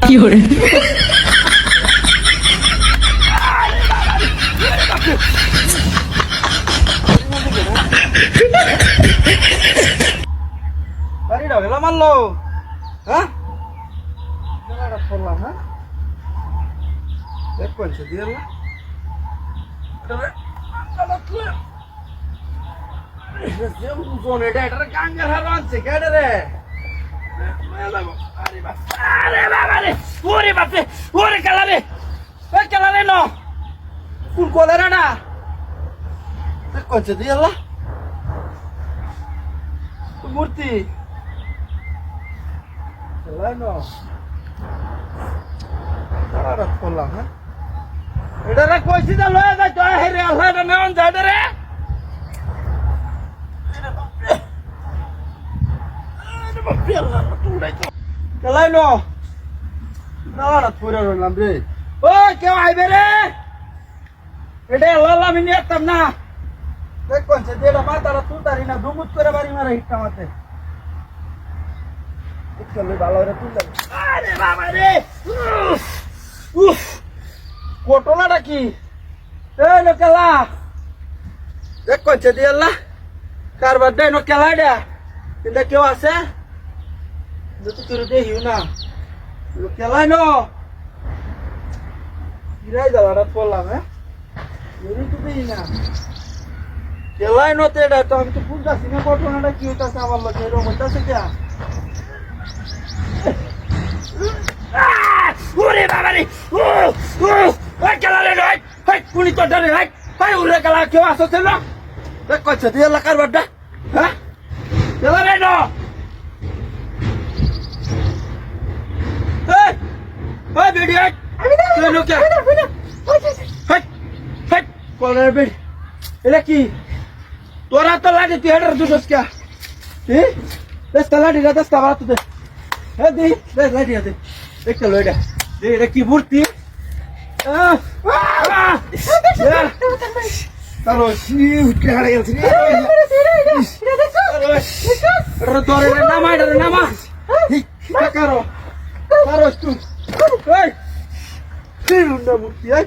কি hore বাড়িটা গেল মারলো হ্যাঁ করলাম হ্যাঁ দেখ কোনছে দিয়ে না এটা এটা গাঙ্গার হার আনছে কেটে রে আরে বাবা রে ওরে বাপরে ওরে কালারে এ কালারে ন ফুল কোলারে না দেখ কোনছে দিয়ে না মূর্তি Lano. Ara kola ha. Edara koisi da loya da joy here Allah da neon jade re. Ara bapi Allah tudai to. Lano. Ara thura rolam re. Oi keu aibe re. Ede Allah mini atam na. Dek konse dela mata ra tu tari na dumut kore bari mara hitta mate. চলে ভালো করে তুললাম আরে বাবা রে উফ কোটলাটা কি এই নকেলা দেখ কোনছে দি আল্লাহ কারবার দে নকেলা দে কিন্তু কেউ আছে যত তোর দে হিউ না নকেলা নো গিরাই দালাটা পড়লাম হ্যাঁ এরি তো দেই না কেলাই নো তেডা তো আমি তো বুঝতাছি না ঘটনাটা কি হইতাছে আমার লগে এরকম হইতাছে কি ওরে বাবা রে ও ওই কালারে নয় হাই পুনি তো ধরে হাই হাই ওরে কালা কেউ আসছে না দেখ কইছে দিয়ে লাকার বাড্ডা হ্যাঁ কালারে ন এই ওই বেডি হাই তুই নুকে হাই হাই কলারে বেডি এলা কি তোরা তো লাগে তুই হেডার দুটোস কে এ দস্তা লাডি দস্তা বাত দে হ্যাঁ দি দেখ লাইট আছে একটা লইডা দে এটা কি মূর্তি তারো সি উঠে হারে গেছে রে তোরে নামা এটা নামা ঠিক কারো তারো তুই এই তিরুন্ডা মূর্তি আই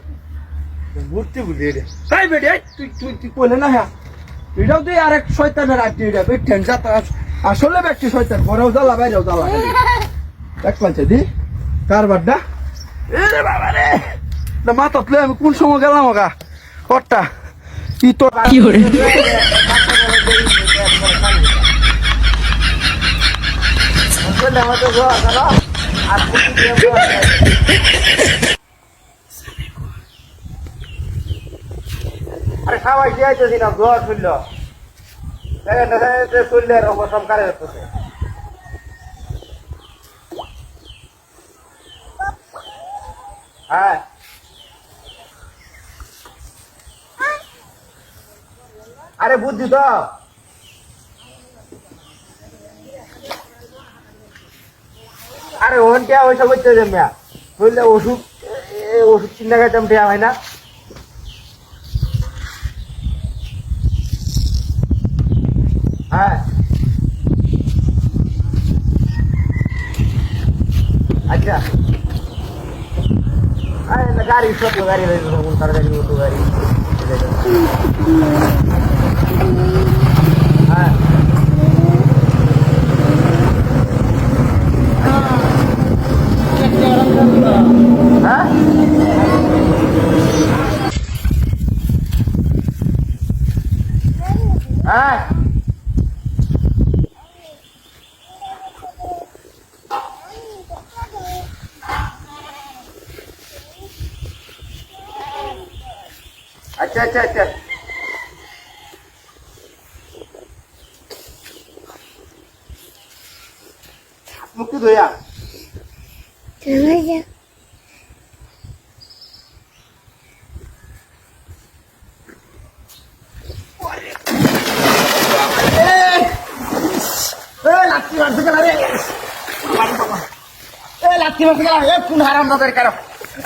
মূর্তি বলি রে তাই বেডে তুই তুই তুই কোলে না হ্যাঁ এটাও তুই আরেক শয়তানের আড্ডি এটা বেটেন যাতা আসলে ব্যক্তি শয়তান ঘরেও জ্বালা বাইরেও জ্বালা দেখ পাচ্ছে দি কার বাড্ডা এরে বাবা রে না মাথাতলে আমি কোন সময় গেলাম ওগা কটটা ই তো কি hore আরে সবাই যাইতেছি না দোয়া শুনল শুনলে অবসম কারে হচ্ছে হ্যাঁ আরে বুদ্ধি তো আরে ওন কে ওইসব হচ্ছে যে মেয়া বললে ওষুধ ওষুধ চিন্তা খাইতাম টিয়া হয় না হ্যাঁ আচ্ছা আরে না গাড়ি ছোট গাড়ি তার গাড়ি ছোট গাড়ি হ্যাঁ হ্যাঁ হ্যাঁ अच्छा अच्छा अच्छा मुक्ति धोया लाठी मार सके रे लाठी मार सके कोन हाराम दादर करो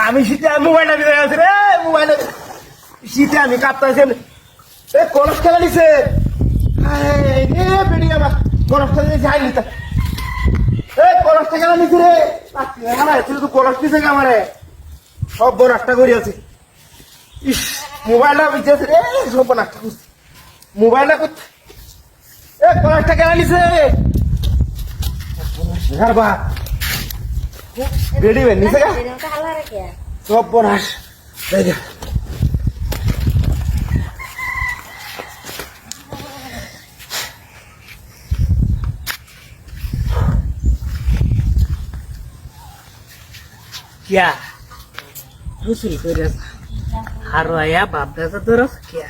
আমি শীতে মোবাইলটা দিয়ে আছে রে মোবাইল শীতে আমি কাঁপতাছি এ কলস খেলা দিছে এ বেড়ি আমার কলস খেলা দিছে হাই নিতা এ কলসটা কেন নিছি রে তুই তো কলস নিছে আমারে সব বড় একটা করি আছে ইস মোবাইলটা বিচেছে রে সব বড় একটা করছি মোবাইলটা করতে এ কলসটা কেন নিছে ঘর বা রেডি বেন নিছে সব বড় আস क्या रुसूल करेस हारवाया बापदाचा दरस क्या